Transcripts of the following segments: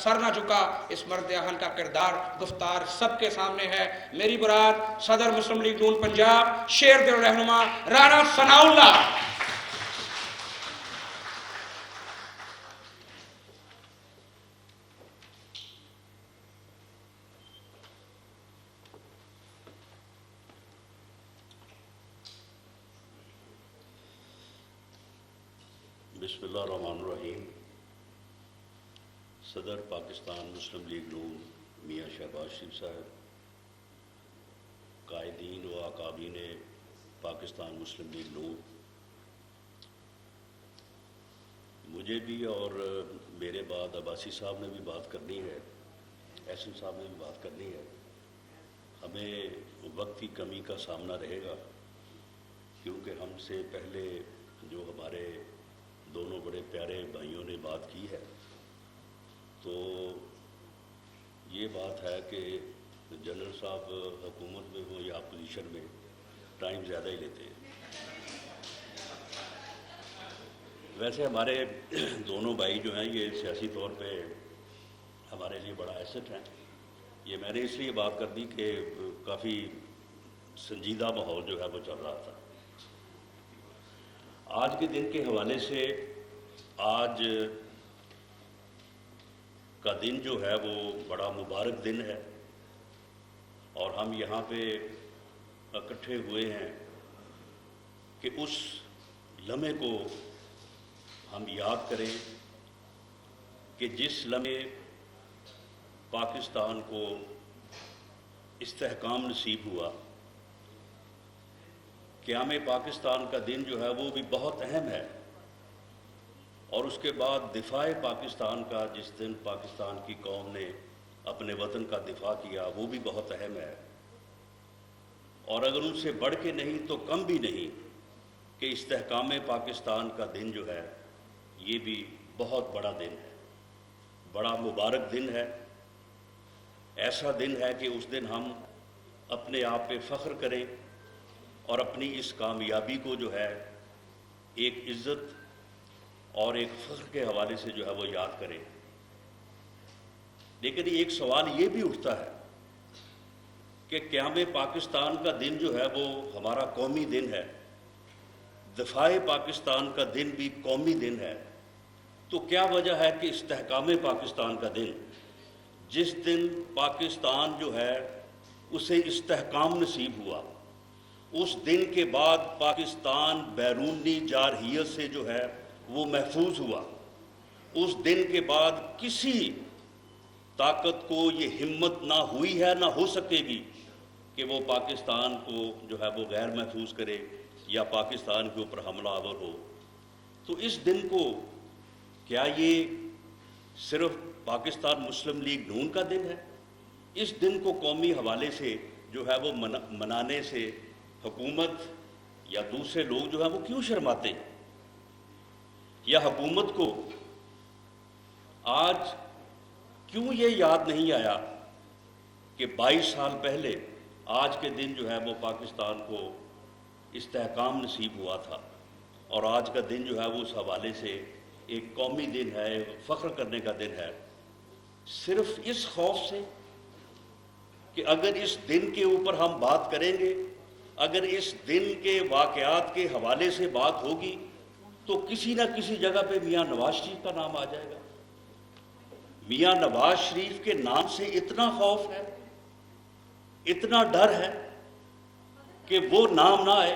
سر نہ جھکا۔ اس مرد اہل کا کردار گفتار سب کے سامنے ہے۔ میری برات صدر مسلم لیگ نون پنجاب شیر دل رہنما رانا ثناء اللہ۔ بسم اللہ الرحمن الرحیم۔ صدر پاکستان مسلم لیگ نون میاں شہباز شریف صاحب، قائدین و اکابرین پاکستان مسلم لیگ نون، مجھے بھی اور میرے بعد عباسی صاحب نے بھی بات کرنی ہے، احسن صاحب نے بھی بات کرنی ہے۔ ہمیں وقت کی کمی کا سامنا رہے گا، کیونکہ ہم سے پہلے جو ہمارے دونوں بڑے پیارے بھائیوں نے بات کی ہے، تو یہ بات ہے کہ جنرل صاحب حکومت میں ہوں یا اپوزیشن میں ٹائم زیادہ ہی لیتے ہیں۔ ویسے ہمارے دونوں بھائی جو ہیں یہ سیاسی طور پہ ہمارے لیے بڑا ایسٹ ہیں۔ یہ میں نے اس لیے بات کر دی کہ کافی سنجیدہ ماحول جو ہے وہ چل رہا تھا۔ آج کے دن کے حوالے سے آج کا دن جو ہے وہ بڑا مبارک دن ہے، اور ہم یہاں پہ اکٹھے ہوئے ہیں کہ اس لمحے کو ہم یاد کریں کہ جس لمحے پاکستان کو استحکام نصیب ہوا۔ قیام پاکستان کا دن جو ہے وہ بھی بہت اہم ہے، اور اس کے بعد دفاع پاکستان کا، جس دن پاکستان کی قوم نے اپنے وطن کا دفاع کیا، وہ بھی بہت اہم ہے۔ اور اگر ان سے بڑھ کے نہیں تو کم بھی نہیں کہ استحکام پاکستان کا دن جو ہے یہ بھی بہت بڑا دن ہے، بڑا مبارک دن ہے۔ ایسا دن ہے کہ اس دن ہم اپنے آپ پہ فخر کریں اور اپنی اس کامیابی کو جو ہے ایک عزت اور ایک فخر کے حوالے سے جو ہے وہ یاد کریں۔ لیکن ایک سوال یہ بھی اٹھتا ہے کہ قیام پاکستان کا دن جو ہے وہ ہمارا قومی دن ہے، دفاع پاکستان کا دن بھی قومی دن ہے، تو کیا وجہ ہے کہ استحکام پاکستان کا دن، جس دن پاکستان جو ہے اسے استحکام نصیب ہوا، اس دن کے بعد پاکستان بیرونی جارحیت سے جو ہے وہ محفوظ ہوا، اس دن کے بعد کسی طاقت کو یہ ہمت نہ ہوئی ہے نہ ہو سکے گی کہ وہ پاکستان کو جو ہے وہ غیر محفوظ کرے یا پاکستان کے اوپر حملہ آور ہو۔ تو اس دن کو کیا یہ صرف پاکستان مسلم لیگ نون کا دن ہے؟ اس دن کو قومی حوالے سے جو ہے وہ منانے سے حکومت یا دوسرے لوگ جو ہیں وہ کیوں شرماتے ہیں؟ یا حکومت کو آج کیوں یہ یاد نہیں آیا کہ 22 سال پہلے آج کے دن جو ہے وہ پاکستان کو استحکام نصیب ہوا تھا، اور آج کا دن جو ہے وہ اس حوالے سے ایک قومی دن ہے، فخر کرنے کا دن ہے، صرف اس خوف سے کہ اگر اس دن کے اوپر ہم بات کریں گے، اگر اس دن کے واقعات کے حوالے سے بات ہوگی تو کسی نہ کسی جگہ پہ میاں نواز شریف کا نام آ جائے گا۔ میاں نواز شریف کے نام سے اتنا خوف ہے، اتنا ڈر ہے کہ وہ نام نہ آئے،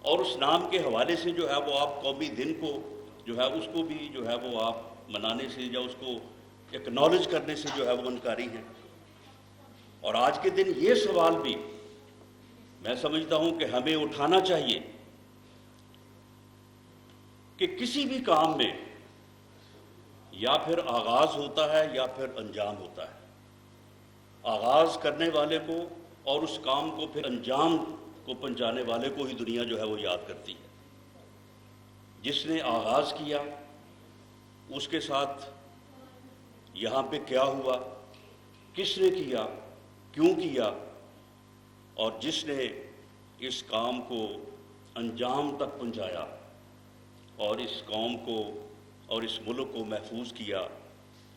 اور اس نام کے حوالے سے جو ہے وہ آپ قومی دن کو جو ہے اس کو بھی جو ہے وہ آپ منانے سے یا اس کو ایکنالج کرنے سے جو ہے وہ انکاری ہیں۔ اور آج کے دن یہ سوال بھی میں سمجھتا ہوں کہ ہمیں اٹھانا چاہیے کہ کسی بھی کام میں یا پھر آغاز ہوتا ہے یا پھر انجام ہوتا ہے۔ آغاز کرنے والے کو اور اس کام کو پھر انجام کو پہنچانے والے کو ہی دنیا جو ہے وہ یاد کرتی ہے۔ جس نے آغاز کیا اس کے ساتھ یہاں پہ کیا ہوا، کس نے کیا، کیوں کیا، اور جس نے اس کام کو انجام تک پہنچایا اور اس قوم کو اور اس ملک کو محفوظ کیا،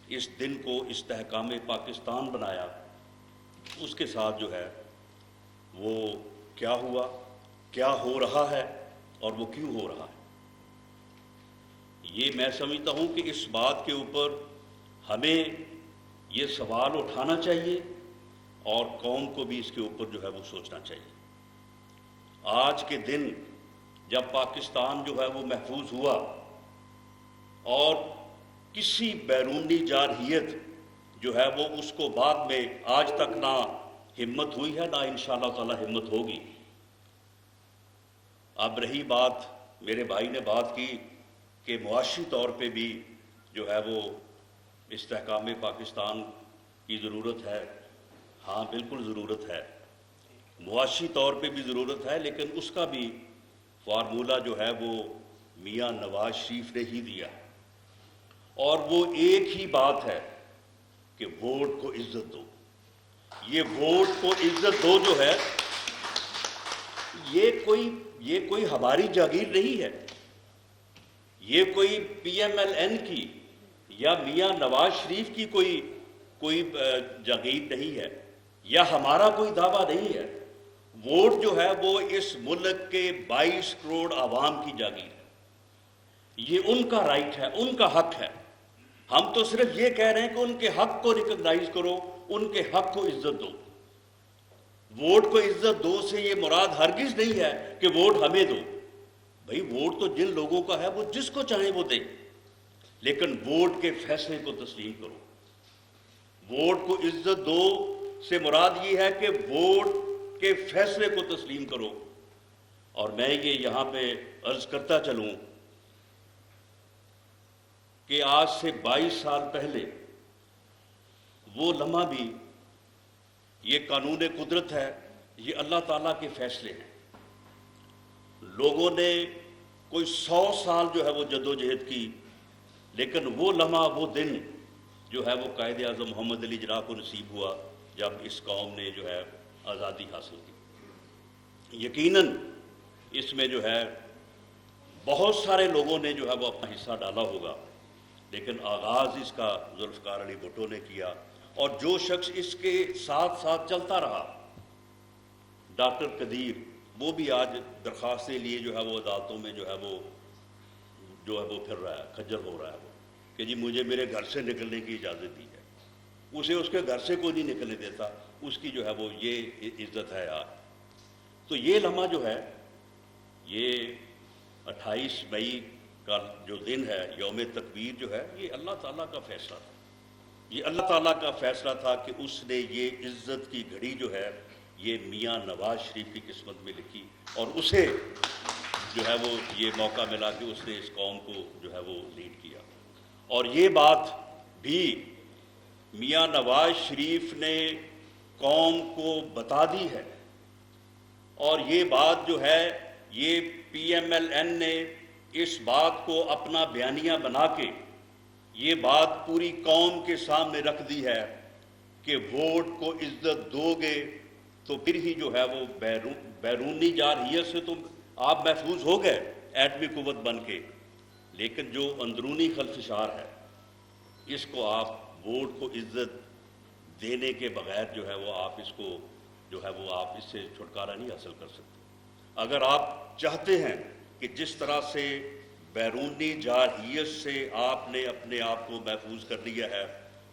اس دن کو استحکام پاکستان بنایا، اس کے ساتھ جو ہے وہ کیا ہوا، کیا ہو رہا ہے اور وہ کیوں ہو رہا ہے۔ یہ میں سمجھتا ہوں کہ اس بات کے اوپر ہمیں یہ سوال اٹھانا چاہیے اور قوم کو بھی اس کے اوپر جو ہے وہ سوچنا چاہیے۔ آج کے دن جب پاکستان جو ہے وہ محفوظ ہوا اور کسی بیرونی جارحیت جو ہے وہ اس کو بعد میں آج تک نہ ہمت ہوئی ہے، نہ انشاءاللہ تعالی ہمت ہوگی۔ اب رہی بات، میرے بھائی نے بات کی کہ معاشی طور پہ بھی جو ہے وہ استحکام پاکستان کی ضرورت ہے۔ ہاں بالکل ضرورت ہے، معاشی طور پہ بھی ضرورت ہے، لیکن اس کا بھی فارمولہ جو ہے وہ میاں نواز شریف نے ہی دیا، اور وہ ایک ہی بات ہے کہ ووٹ کو عزت دو۔ یہ ووٹ کو عزت دو جو ہے یہ کوئی ہماری جاگیر نہیں ہے، یہ کوئی پی ایم ایل این کی یا میاں نواز شریف کی کوئی جاگیر نہیں ہے، یا ہمارا کوئی دعویٰ نہیں ہے۔ ووٹ جو ہے وہ اس ملک کے 22 کروڑ عوام کی جاگیر ہے، یہ ان کا رائٹ ہے، ان کا حق ہے۔ ہم تو صرف یہ کہہ رہے ہیں کہ ان کے حق کو ریکگنائز کرو، ان کے حق کو عزت دو۔ ووٹ کو عزت دو سے یہ مراد ہرگز نہیں ہے کہ ووٹ ہمیں دو۔ بھئی ووٹ تو جن لوگوں کا ہے وہ جس کو چاہیں وہ دیں، لیکن ووٹ کے فیصلے کو تسلیم کرو۔ ووٹ کو عزت دو سے مراد یہ ہے کہ ووٹ کے فیصلے کو تسلیم کرو۔ اور میں یہ یہاں پہ عرض کرتا چلوں کہ آج سے 22 سال پہلے وہ لمحہ بھی، یہ قانون قدرت ہے، یہ اللہ تعالیٰ کے فیصلے ہیں۔ لوگوں نے کوئی 100 سال جو ہے وہ جدوجہد کی، لیکن وہ لمحہ، وہ دن جو ہے وہ قائد اعظم محمد علی جناح کو نصیب ہوا جب اس قوم نے جو ہے آزادی حاصل کی۔ یقیناً اس میں جو ہے بہت سارے لوگوں نے جو ہے وہ اپنا حصہ ڈالا ہوگا، لیکن آغاز اس کا ذوالفقار علی بھٹو نے کیا، اور جو شخص اس کے ساتھ ساتھ چلتا رہا، ڈاکٹر قدیر، وہ بھی آج درخواستیں لیے جو ہے وہ عدالتوں میں جو ہے وہ پھر رہا ہے، کھجل ہو رہا ہے وہ کہ جی مجھے میرے گھر سے نکلنے کی اجازت دی ہے۔ اسے اس کے گھر سے کوئی نہیں نکلنے دیتا، اس کی جو ہے وہ یہ عزت ہے آج۔ تو یہ لمحہ جو ہے، یہ 28 مئی کا جو دن ہے، یوم تکبیر جو ہے، یہ اللہ تعالیٰ کا فیصلہ تھا۔ یہ اللہ تعالیٰ کا فیصلہ تھا کہ اس نے یہ عزت کی گھڑی جو ہے یہ میاں نواز شریف کی قسمت میں لکھی، اور اسے جو ہے وہ یہ موقع ملا کہ اس نے اس قوم کو جو ہے وہ لیڈ کیا۔ اور یہ بات بھی میاں نواز شریف نے قوم کو بتا دی ہے، اور یہ بات جو ہے یہ پی ایم ایل این نے اس بات کو اپنا بیانیہ بنا کے یہ بات پوری قوم کے سامنے رکھ دی ہے کہ ووٹ کو عزت دو گے تو پھر ہی جو ہے وہ بیرونی جارحیت سے تم آپ محفوظ ہو گئے ایٹمی قوت بن کے، لیکن جو اندرونی خلفشار ہے اس کو آپ ووٹ کو عزت دینے کے بغیر جو ہے وہ آپ اس کو جو ہے وہ آپ اس سے چھٹکارا نہیں حاصل کر سکتے۔ اگر آپ چاہتے ہیں کہ جس طرح سے بیرونی جارحیت سے آپ نے اپنے آپ کو محفوظ کر لیا ہے،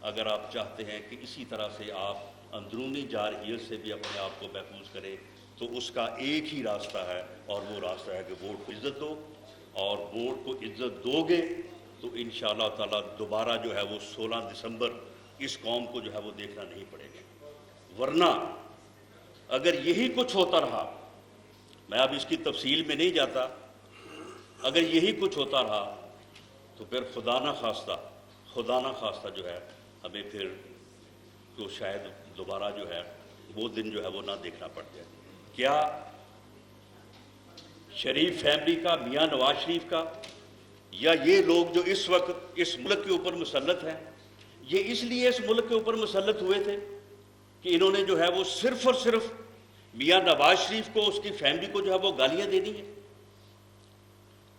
اگر آپ چاہتے ہیں کہ اسی طرح سے آپ اندرونی جارحیت سے بھی اپنے آپ کو محفوظ کریں، تو اس کا ایک ہی راستہ ہے، اور وہ راستہ ہے کہ ووٹ کو عزت دو۔ اور ووٹ کو عزت دو گے تو انشاءاللہ تعالیٰ دوبارہ جو ہے وہ 16 دسمبر اس قوم کو جو ہے وہ دیکھنا نہیں پڑے گا۔ ورنہ اگر یہی کچھ ہوتا رہا، میں اب اس کی تفصیل میں نہیں جاتا، اگر یہی کچھ ہوتا رہا تو پھر خدا نہ خواستہ جو ہے ہمیں پھر تو شاید دوبارہ جو ہے وہ دن جو ہے وہ نہ دیکھنا پڑ جائے۔ کیا شریف فیملی کا، میاں نواز شریف کا، یا یہ لوگ جو اس وقت اس ملک کے اوپر مسلط ہیں، یہ اس لیے اس ملک کے اوپر مسلط ہوئے تھے کہ انہوں نے جو ہے وہ صرف اور صرف میاں نواز شریف کو، اس کی فیملی کو جو ہے وہ گالیاں دے دی ہیں؟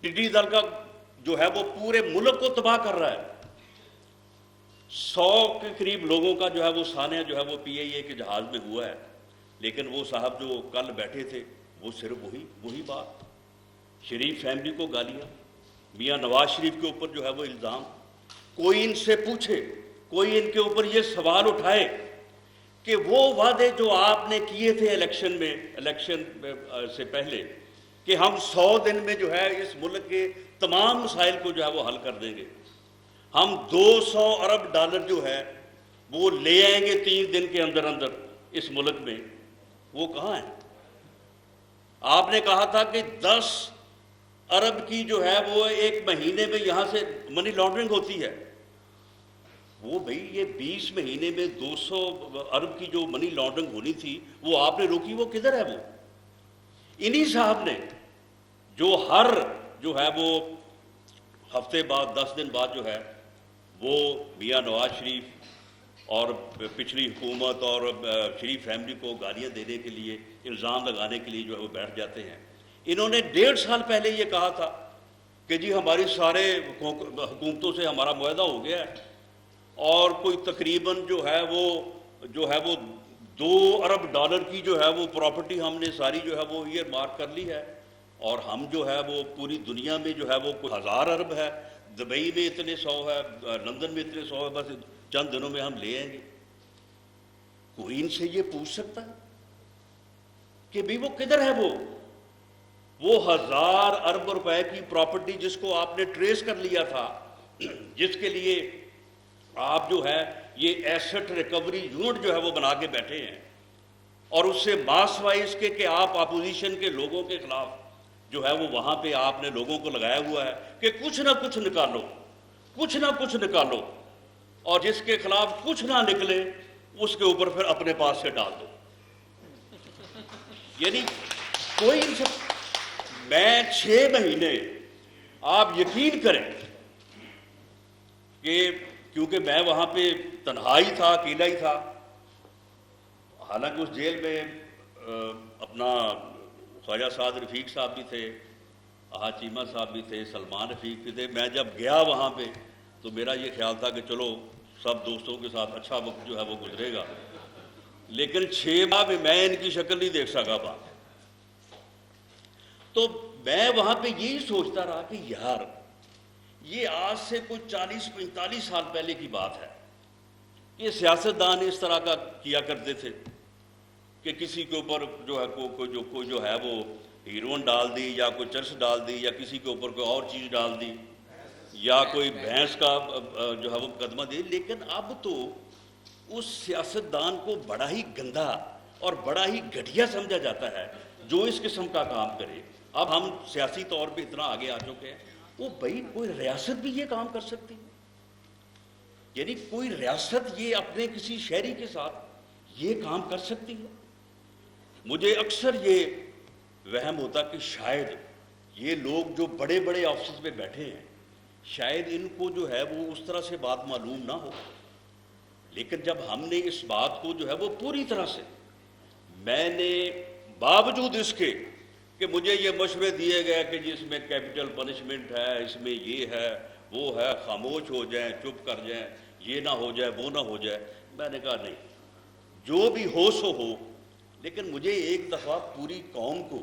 ٹڈی دل کا جو ہے وہ پورے ملک کو تباہ کر رہا ہے، 100 کے قریب لوگوں کا جو ہے وہ سانحہ جو ہے وہ PIA کے جہاز میں ہوا ہے، لیکن وہ صاحب جو کل بیٹھے تھے وہ صرف وہی بات، شریف فیملی کو گالیاں، میاں نواز شریف کے اوپر جو ہے وہ الزام. کوئی ان سے پوچھے، کوئی ان کے اوپر یہ سوال اٹھائے کہ وہ وعدے جو آپ نے کیے تھے الیکشن سے پہلے کہ ہم 100 دن میں جو ہے اس ملک کے تمام مسائل کو جو ہے وہ حل کر دیں گے، ہم 200 ارب ڈالر جو ہے وہ لے آئیں گے 3 دن کے اندر اس ملک میں، وہ کہاں ہیں؟ آپ نے کہا تھا کہ 10 ارب کی جو ہے وہ ایک مہینے میں یہاں سے منی لانڈرنگ ہوتی ہے. وہ بھئی یہ 20 مہینے میں 200 ارب کی جو منی لانڈرنگ ہونی تھی وہ آپ نے روکی، وہ کدھر ہے؟ وہ انہی صاحب نے جو ہر جو ہے وہ ہفتے بعد 10 دن بعد جو ہے وہ میاں نواز شریف اور پچھلی حکومت اور شریف فیملی کو گالیاں دینے کے لیے، الزام لگانے کے لیے جو ہے وہ بیٹھ جاتے ہیں. انہوں نے 1.5 سال پہلے یہ کہا تھا کہ جی ہماری سارے حکومتوں سے ہمارا معاہدہ ہو گیا ہے اور کوئی تقریباً جو ہے وہ 2 ارب ڈالر کی جو ہے وہ پراپرٹی ہم نے ساری جو ہے وہ ایئر مارک کر لی ہے، اور ہم جو ہے وہ پوری دنیا میں جو ہے وہ کوئی 1000 ارب ہے، دبئی میں اتنے 100 ہے، لندن میں اتنے 100 ہے، بس چند دنوں میں ہم لے آئیں گے. کوئی ان سے یہ پوچھ سکتا ہے کہ بھی وہ کدھر ہے؟ وہ 1000 ارب روپے کی پراپرٹی جس کو آپ نے ٹریس کر لیا تھا، جس کے لیے آپ جو ہے یہ ایسٹ ریکوری یونٹ جو ہے وہ بنا کے بیٹھے ہیں، اور اس سے ماس وائز کہ آپ اپوزیشن کے لوگوں کے خلاف جو ہے وہ وہاں پہ آپ نے لوگوں کو لگایا ہوا ہے کہ کچھ نہ کچھ نکالو، کچھ نہ کچھ نکالو، اور جس کے خلاف کچھ نہ نکلے اس کے اوپر پھر اپنے پاس سے ڈال دو. یعنی کوئی ان سے میں 6 مہینے آپ یقین کریں کہ کیونکہ میں وہاں پہ تنہا ہی تھا، اکیلا ہی تھا، حالانکہ اس جیل میں اپنا خواجہ سعد رفیق صاحب بھی تھے، احاط چیمہ صاحب بھی تھے، سلمان رفیق بھی تھے. میں جب گیا وہاں پہ تو میرا یہ خیال تھا کہ چلو سب دوستوں کے ساتھ اچھا وقت جو ہے وہ گزرے گا، لیکن 6 ماہ میں ان کی شکل نہیں دیکھ سکا تھا. تو میں وہاں پہ یہی سوچتا رہا کہ یار یہ آج سے کوئی 40-45 سال پہلے کی بات ہے. یہ سیاستدان اس طرح کا کیا کرتے تھے کہ کسی کے اوپر جو ہے کوئی جو ہے وہ ہیروئن ڈال دی، یا کوئی چرس ڈال دی، یا کسی کے اوپر کوئی اور چیز ڈال دی، یا کوئی بھینس کا جو ہے وہ مقدمہ دی. لیکن اب تو اس سیاستدان کو بڑا ہی گندا اور بڑا ہی گھٹیا سمجھا جاتا ہے جو اس قسم کا کام کرے. اب ہم سیاسی طور پہ اتنا آگے آ چکے ہیں، وہ بھائی کوئی ریاست بھی یہ کام کر سکتی ہے؟ یعنی کوئی ریاست یہ اپنے کسی شہری کے ساتھ یہ کام کر سکتی ہے؟ مجھے اکثر یہ وہم ہوتا کہ شاید یہ لوگ جو بڑے بڑے آفسز میں بیٹھے ہیں شاید ان کو جو ہے وہ اس طرح سے بات معلوم نہ ہو، لیکن جب ہم نے اس بات کو جو ہے وہ پوری طرح سے، میں نے باوجود اس کے کہ مجھے یہ مشورے دیے گئے کہ جس میں کیپٹل پنشمنٹ ہے، اس میں یہ ہے وہ ہے، خاموش ہو جائیں، چپ کر جائیں، یہ نہ ہو جائے وہ نہ ہو جائے، میں نے کہا نہیں، جو بھی ہو سو ہو. لیکن مجھے ایک دفعہ پوری قوم کو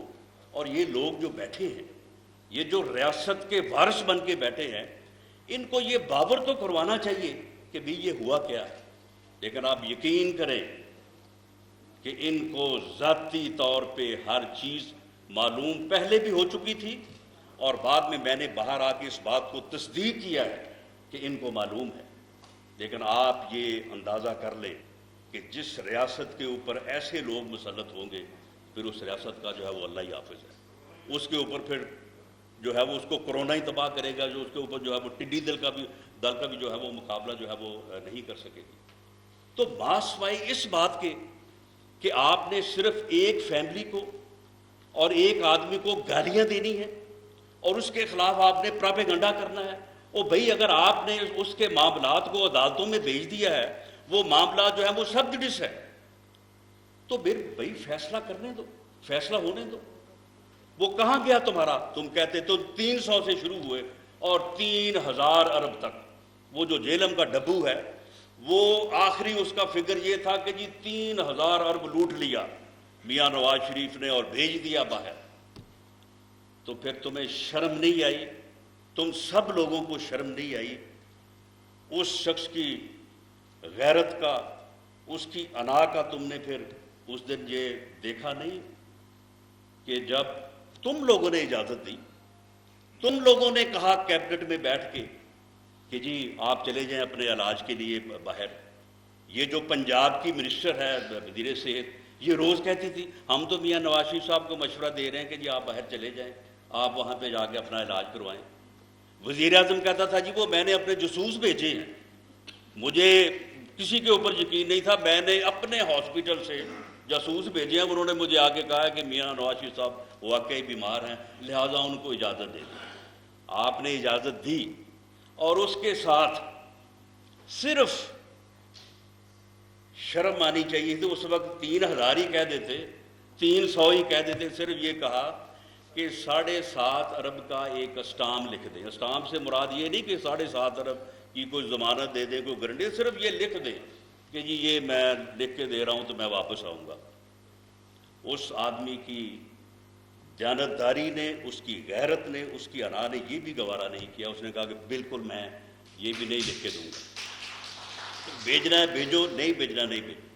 اور یہ لوگ جو بیٹھے ہیں، یہ جو ریاست کے وارث بن کے بیٹھے ہیں، ان کو یہ باور تو کروانا چاہیے کہ بھی یہ ہوا کیا ہے. لیکن آپ یقین کریں کہ ان کو ذاتی طور پہ ہر چیز معلوم پہلے بھی ہو چکی تھی، اور بعد میں نے باہر آ کے اس بات کو تصدیق کیا ہے کہ ان کو معلوم ہے. لیکن آپ یہ اندازہ کر لیں کہ جس ریاست کے اوپر ایسے لوگ مسلط ہوں گے پھر اس ریاست کا جو ہے وہ اللہ ہی حافظ ہے. اس کے اوپر پھر جو ہے وہ اس کو کرونا ہی تباہ کرے گا، جو اس کے اوپر جو ہے وہ ٹڈی دل کا بھی جو ہے وہ مقابلہ جو ہے وہ نہیں کر سکے گی. تو ماسوائے اس بات کے کہ آپ نے صرف ایک فیملی کو اور ایک آدمی کو گالیاں دینی ہے اور اس کے خلاف آپ نے پراپیگنڈا کرنا ہے. او بھائی اگر آپ نے اس کے معاملات کو عدالتوں میں بھیج دیا ہے، وہ معاملات جو ہے وہ سب جڈس ہے، تو پھر بھائی فیصلہ کرنے دو، فیصلہ ہونے دو. وہ کہاں گیا تمہارا؟ تم کہتے تو 300 سے شروع ہوئے اور 3000 ارب تک. وہ جو جیلم کا ڈبو ہے وہ آخری اس کا فگر یہ تھا کہ جی 3000 ارب لوٹ لیا میاں نواز شریف نے اور بھیج دیا باہر. تو پھر تمہیں شرم نہیں آئی؟ تم سب لوگوں کو شرم نہیں آئی؟ اس شخص کی غیرت کا، اس کی انا کا تم نے پھر اس دن یہ دیکھا نہیں کہ جب تم لوگوں نے اجازت دی، تم لوگوں نے کہا کیبنٹ میں بیٹھ کے کہ جی آپ چلے جائیں اپنے علاج کے لیے باہر. یہ جو پنجاب کی منسٹر ہے وزیر صحت، یہ روز کہتی تھی ہم تو میاں نواز شریف صاحب کو مشورہ دے رہے ہیں کہ جی آپ باہر چلے جائیں، آپ وہاں پہ جا کے اپنا علاج کروائیں. وزیر اعظم کہتا تھا جی وہ میں نے اپنے جاسوس بھیجے ہیں، مجھے کسی کے اوپر یقین نہیں تھا، میں نے اپنے ہاسپٹل سے جاسوس بھیجے ہیں، انہوں نے مجھے آگے کہا کہ میاں نواز شریف صاحب واقعی بیمار ہیں، لہٰذا ان کو اجازت دے دیں. آپ نے اجازت دی اور اس کے ساتھ صرف شرم آنی چاہیے تھی. اس وقت 3000 ہی کہہ دیتے، 300 ہی کہہ دیتے. صرف یہ کہا کہ 7.5 ارب کا ایک اسٹامپ لکھ دیں. اسٹامپ سے مراد یہ نہیں کہ 7.5 ارب کی کوئی ضمانت دے دیں، کوئی گارنٹی، صرف یہ لکھ دیں کہ جی یہ میں لکھ کے دے رہا ہوں تو میں واپس آؤں گا. اس آدمی کی دیانتداری نے، اس کی غیرت نے، اس کی انا نے یہ بھی گوارا نہیں کیا. اس نے کہا کہ بالکل میں یہ بھی نہیں لکھ کے دوں گا، بھیجنا ہے بھیجو، نہیں بھیجنا نہیں بھیجو.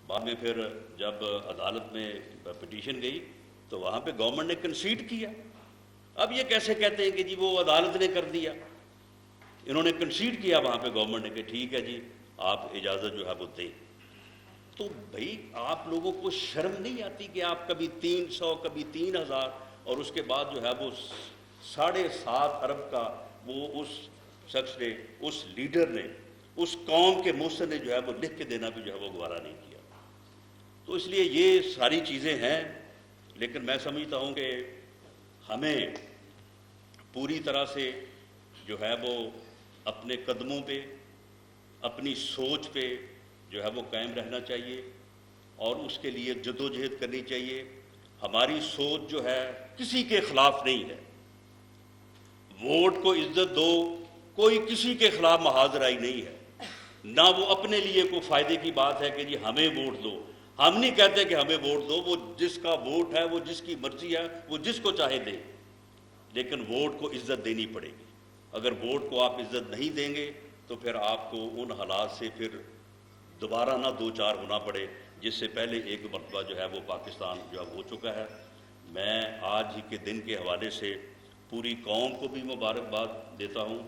بعد میں پھر جب عدالت میں پٹیشن گئی تو وہاں پہ گورنمنٹ نے کنسیڈ کیا. اب یہ کیسے کہتے ہیں کہ جی وہ عدالت نے کر دیا؟ انہوں نے کنسیڈ کیا وہاں پہ گورنمنٹ نے کہ ٹھیک ہے جی آپ اجازت جو ہے وہ دیں. تو بھائی آپ لوگوں کو شرم نہیں آتی کہ آپ کبھی 300 کبھی 3000 اور اس کے بعد جو ہے وہ 7.5 ارب کا وہ اس شخص نے، اس لیڈر نے، اس قوم کے محسن نے جو ہے وہ لکھ کے دینا بھی جو ہے وہ گوارا نہیں کیا. تو اس لیے یہ ساری چیزیں ہیں، لیکن میں سمجھتا ہوں کہ ہمیں پوری طرح سے جو ہے وہ اپنے قدموں پہ، اپنی سوچ پہ جو ہے وہ قائم رہنا چاہیے اور اس کے لیے جدوجہد کرنی چاہیے. ہماری سوچ جو ہے کسی کے خلاف نہیں ہے. ووٹ کو عزت دو، کوئی کسی کے خلاف محاذ رائی نہیں ہے، نہ وہ اپنے لیے کوئی فائدے کی بات ہے کہ جی ہمیں ووٹ دو. ہم نہیں کہتے کہ ہمیں ووٹ دو، وہ جس کا ووٹ ہے، وہ جس کی مرضی ہے، وہ جس کو چاہے دے، لیکن ووٹ کو عزت دینی پڑے گی. اگر ووٹ کو آپ عزت نہیں دیں گے تو پھر آپ کو ان حالات سے پھر دوبارہ نہ دو چار ہونا پڑے جس سے پہلے ایک مرتبہ جو ہے وہ پاکستان جو اب ہو چکا ہے. میں آج ہی کے دن کے حوالے سے پوری قوم کو بھی مبارکباد دیتا ہوں،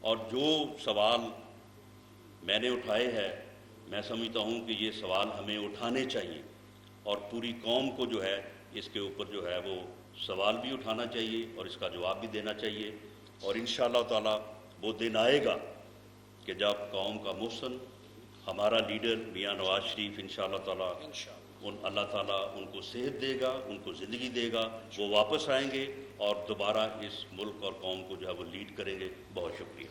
اور جو سوال میں نے اٹھائے ہیں میں سمجھتا ہوں کہ یہ سوال ہمیں اٹھانے چاہیے اور پوری قوم کو جو ہے اس کے اوپر جو ہے وہ سوال بھی اٹھانا چاہیے اور اس کا جواب بھی دینا چاہیے. اور انشاءاللہ تعالی وہ دن آئے گا کہ جب قوم کا محسن، ہمارا لیڈر میاں نواز شریف انشاءاللہ تعالی اللہ تعالیٰ ان کو صحت دے گا، ان کو زندگی دے گا، وہ واپس آئیں گے اور دوبارہ اس ملک اور قوم کو جو ہے وہ لیڈ کریں گے. بہت شکریہ.